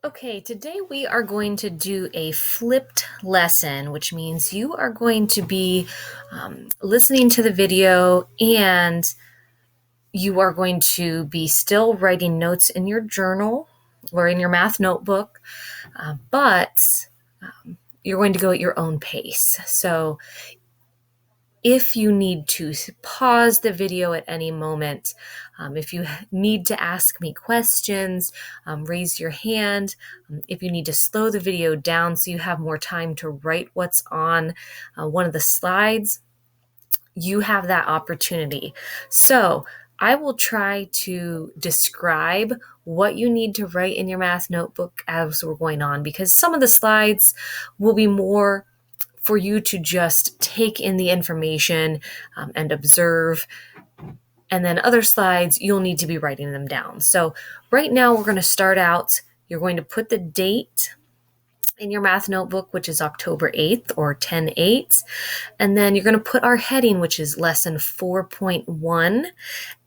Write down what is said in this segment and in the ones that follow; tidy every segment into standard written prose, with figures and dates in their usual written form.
Okay, today we are going to do a flipped lesson, which means you are going to be listening to the video and you are going to be still writing notes in your journal or in your math notebook, but you're going to go at your own pace. So if you need to pause the video at any moment, if you need to ask me questions, raise your hand. If you need to slow the video down so you have more time to write what's on one of the slides, you have that opportunity. So I will try to describe what you need to write in your math notebook as we're going on, because some of the slides will be more for you to just take in the information and observe. And then other slides, you'll need to be writing them down. So right now we're going to start out, you're going to put the date in your math notebook, which is October 8th or 10/8. And then you're going to put our heading, which is lesson 4.1,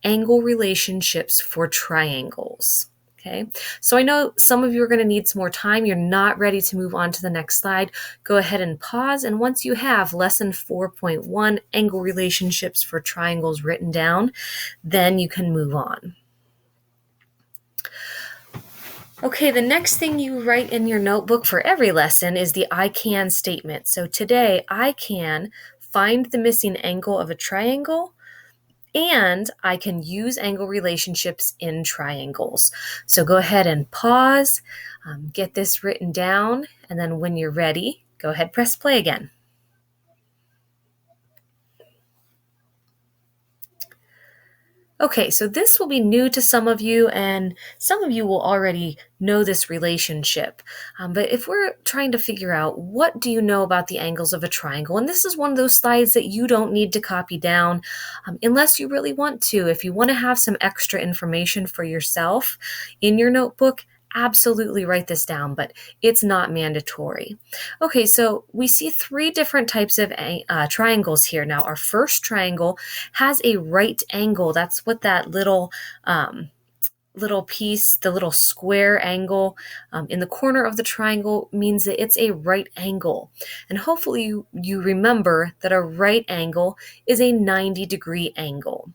angle relationships for triangles. Okay, so I know some of you are going to need some more time. You're not ready to move on to the next slide. Go ahead and pause. And once you have lesson 4.1, angle relationships for triangles written down, then you can move on. Okay, the next thing you write in your notebook for every lesson is the I can statement. So today, I can find the missing angle of a triangle, and I can use angle relationships in triangles. So go ahead and pause, get this written down, and then when you're ready, go ahead, press play again. Okay, so this will be new to some of you, and some of you will already know this relationship. But if we're trying to figure out what do you know about the angles of a triangle, and this is one of those slides that you don't need to copy down unless you really want to. If you want to have some extra information for yourself in your notebook, absolutely write this down, but it's not mandatory. Okay, so we see three different types of triangles here. Now, our first triangle has a right angle. That's what that little piece, the little square angle in the corner of the triangle means that it's a right angle. And hopefully you remember that a right angle is a 90-degree angle.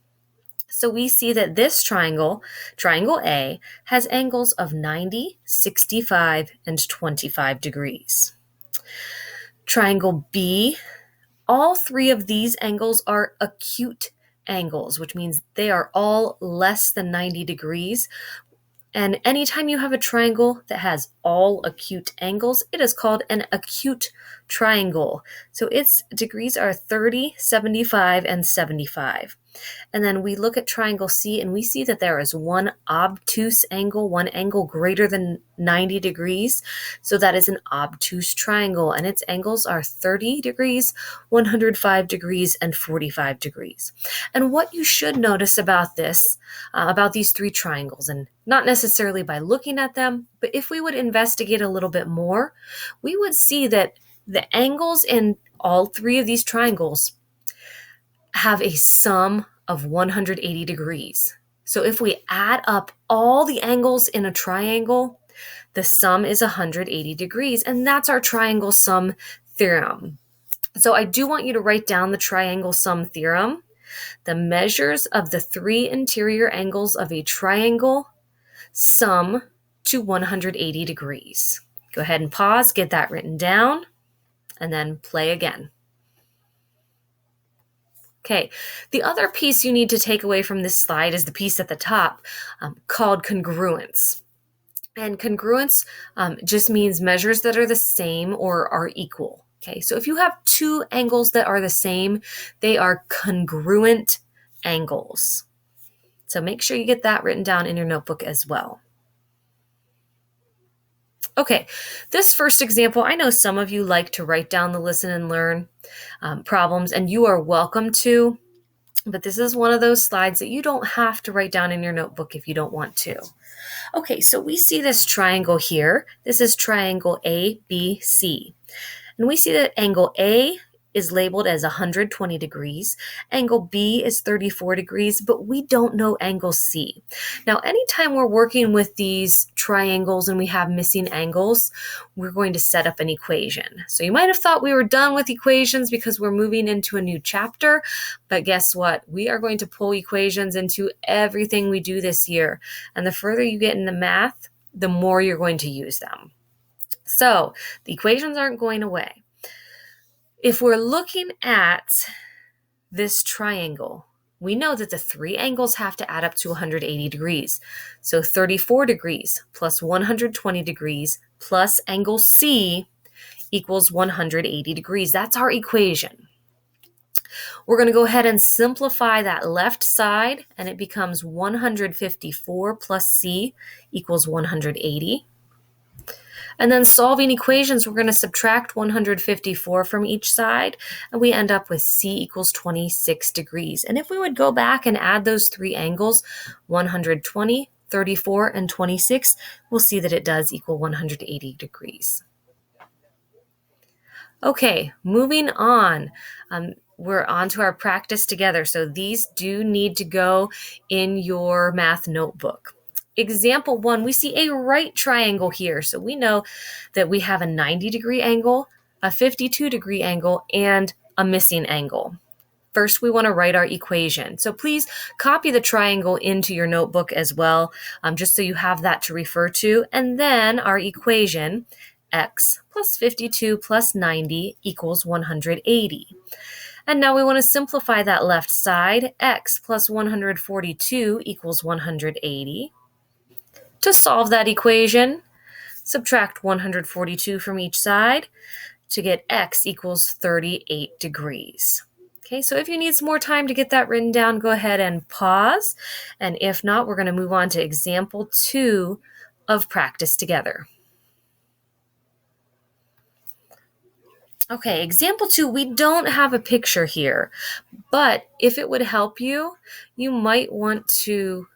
So we see that this triangle, triangle A, has angles of 90, 65, and 25 degrees. Triangle B, all three of these angles are acute angles, which means they are all less than 90 degrees. And anytime you have a triangle that has all acute angles, it is called an acute triangle. So its degrees are 30, 75, and 75. And then we look at triangle C and we see that there is one obtuse angle, one angle greater than 90 degrees. So that is an obtuse triangle, and its angles are 30 degrees, 105 degrees, and 45 degrees. And what you should notice about this, about these three triangles, and not necessarily by looking at them, but if we would investigate a little bit more, we would see that the angles in all three of these triangles have a sum of 180 degrees. So if we add up all the angles in a triangle, the sum is 180 degrees, and that's our triangle sum theorem. So I do want you to write down the triangle sum theorem. The measures of the three interior angles of a triangle sum to 180 degrees. Go ahead and pause, get that written down, and then play again. Okay, the other piece you need to take away from this slide is the piece at the top called congruence. And congruence just means measures that are the same or are equal. Okay, so if you have two angles that are the same, they are congruent angles. So make sure you get that written down in your notebook as well. Okay, this first example, I know some of you like to write down the listen and learn problems, and you are welcome to, but this is one of those slides that you don't have to write down in your notebook if you don't want to. Okay, so we see this triangle here. This is triangle ABC. And we see that angle A is labeled as 120 degrees. Angle B is 34 degrees, but we don't know angle C. Now, anytime we're working with these triangles and we have missing angles, we're going to set up an equation. So you might have thought we were done with equations because we're moving into a new chapter, but guess what? We are going to pull equations into everything we do this year. And the further you get into math, the more you're going to use them. So the equations aren't going away. If we're looking at this triangle, we know that the three angles have to add up to 180 degrees. So 34 degrees plus 120 degrees plus angle C equals 180 degrees. That's our equation. We're going to go ahead and simplify that left side, and it becomes 154 plus C equals 180. And then solving equations, we're going to subtract 154 from each side, and we end up with C equals 26 degrees. And if we would go back and add those three angles, 120, 34, and 26, we'll see that it does equal 180 degrees. Okay, moving on. We're on to our practice together. So these do need to go in your math notebook. Example 1, we see a right triangle here. So we know that we have a 90-degree angle, a 52-degree angle, and a missing angle. First, we want to write our equation. So please copy the triangle into your notebook as well, just so you have that to refer to. And then our equation, x plus 52 plus 90 equals 180. And now we want to simplify that left side. X plus 142 equals 180. To solve that equation, subtract 142 from each side to get x equals 38 degrees. Okay, so if you need some more time to get that written down, go ahead and pause. And if not, we're going to move on to example 2 of practice together. Okay, example 2, we don't have a picture here, but if it would help you, you might want to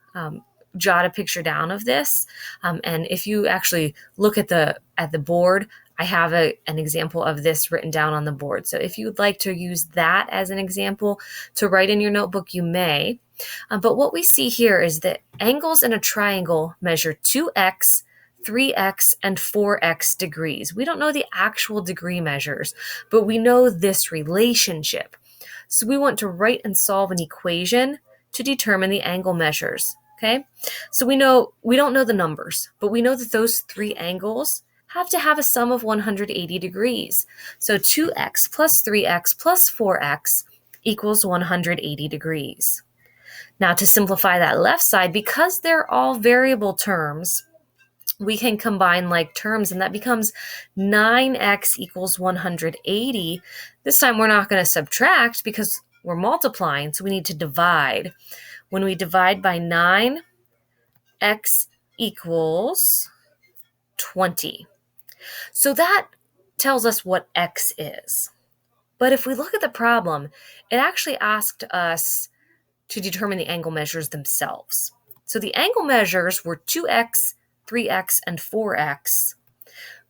jot a picture down of this. And if you actually look at the board, I have an example of this written down on the board. So if you'd like to use that as an example to write in your notebook, you may. But what we see here is that angles in a triangle measure 2x, 3x, and 4x degrees. We don't know the actual degree measures, but we know this relationship. So we want to write and solve an equation to determine the angle measures. Okay, so we don't know the numbers, but we know that those three angles have to have a sum of 180 degrees. So 2x plus 3x plus 4x equals 180 degrees. Now to simplify that left side, because they're all variable terms, we can combine like terms, and that becomes 9x equals 180. This time we're not going to subtract because we're multiplying, so we need to divide. When we divide by 9, x equals 20. So that tells us what x is. But if we look at the problem, it actually asked us to determine the angle measures themselves. So the angle measures were 2x, 3x, and 4x.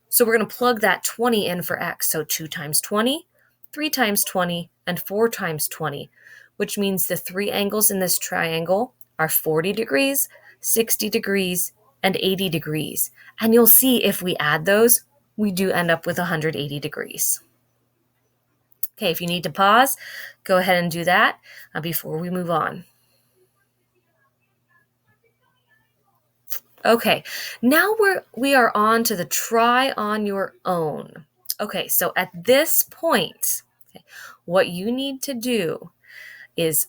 So we're going to plug that 20 in for x. So 2 times 20, 3 times 20, and 4 times 20, which means the three angles in this triangle are 40 degrees, 60 degrees, and 80 degrees. And you'll see if we add those, we do end up with 180 degrees. Okay, if you need to pause, go ahead and do that before we move on. Okay, now we are on to the try on your own. Okay, so at this point, what you need to do is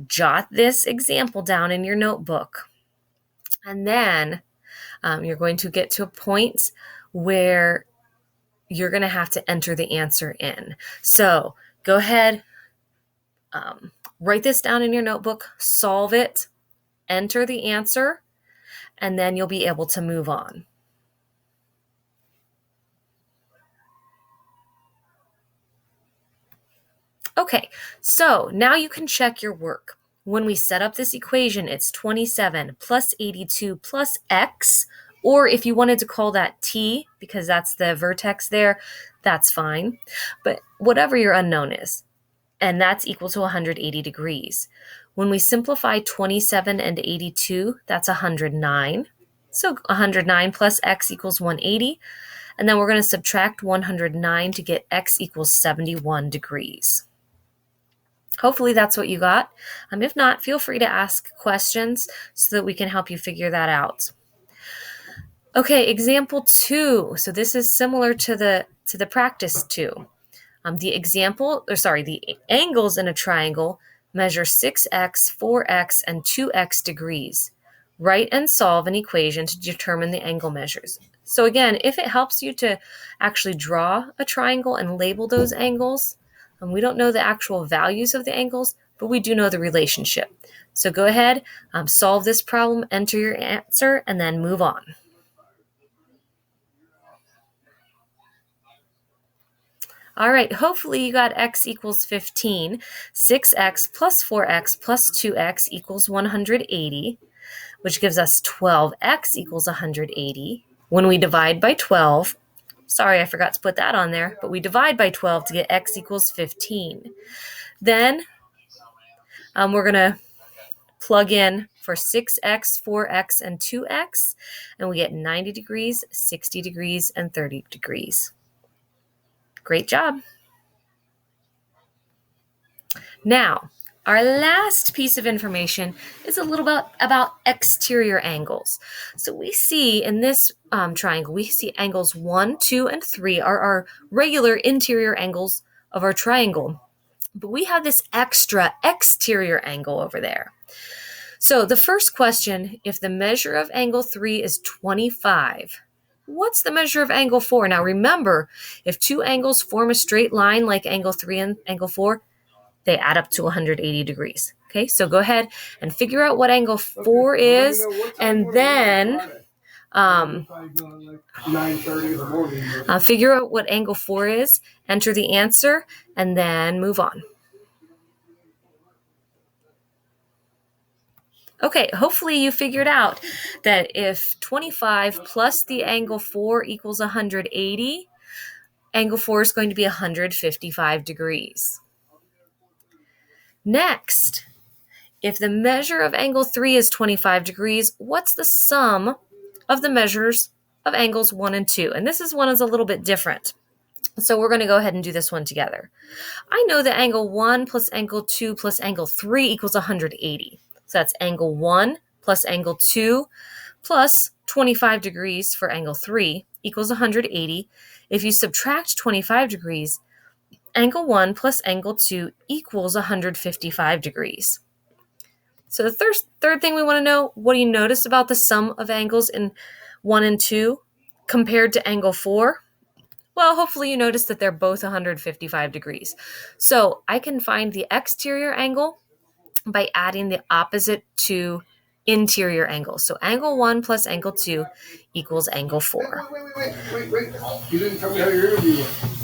jot this example down in your notebook. And then you're going to get to a point where you're going to have to enter the answer in. So go ahead, write this down in your notebook, solve it, enter the answer, and then you'll be able to move on. Okay, so now you can check your work. When we set up this equation, it's 27 plus 82 plus x, Or if you wanted to call that T, because that's the vertex there, that's fine. But whatever your unknown is, and that's equal to 180 degrees. When we simplify 27 and 82, that's 109. So 109 plus x equals 180. And then we're going to subtract 109 to get x equals 71 degrees. Hopefully that's what you got. If not, feel free to ask questions so that we can help you figure that out. Okay, example 2. So this is similar to the practice 2. The angles in a triangle measure 6x, 4x, and 2x degrees. Write and solve an equation to determine the angle measures. So again, if it helps you to actually draw a triangle and label those angles, we don't know the actual values of the angles, but we do know the relationship. So go ahead, solve this problem, enter your answer, and then move on. All right, hopefully you got x equals 15. 6x plus 4x plus 2x equals 180, which gives us 12x equals 180. When we divide by 12, sorry, I forgot to put that on there, but we divide by 12 to get x equals 15. Then we're going to plug in for 6x, 4x, and 2x, and we get 90 degrees, 60 degrees, and 30 degrees. Great job. Now, our last piece of information is a little bit about exterior angles. So we see in this triangle, we see angles 1, 2, and 3 are our regular interior angles of our triangle. But we have this extra exterior angle over there. So the first question, if the measure of angle 3 is 25, what's the measure of angle 4? Now remember, if two angles form a straight line like angle 3 and angle 4, they add up to 180 degrees. Okay, so go ahead and figure out what angle 4 is, and then figure out what angle 4 is, enter the answer, and then move on. Okay, hopefully you figured out that if 25 plus the angle 4 equals 180, angle 4 is going to be 155 degrees. Next, if the measure of angle 3 is 25 degrees, what's the sum of the measures of angles 1 and 2? And this one is a little bit different. So we're going to go ahead and do this one together. I know that angle 1 plus angle 2 plus angle 3 equals 180. So that's angle 1 plus angle 2 plus 25 degrees for angle 3 equals 180. If you subtract 25 degrees, angle 1 plus angle 2 equals 155 degrees. So the third thing we want to know, what do you notice about the sum of angles in 1 and 2 compared to angle 4? Well, hopefully you notice that they're both 155 degrees. So I can find the exterior angle by adding the opposite to interior angle. So angle 1 plus angle 2 equals angle 4. Wait. You didn't tell me how your interview went.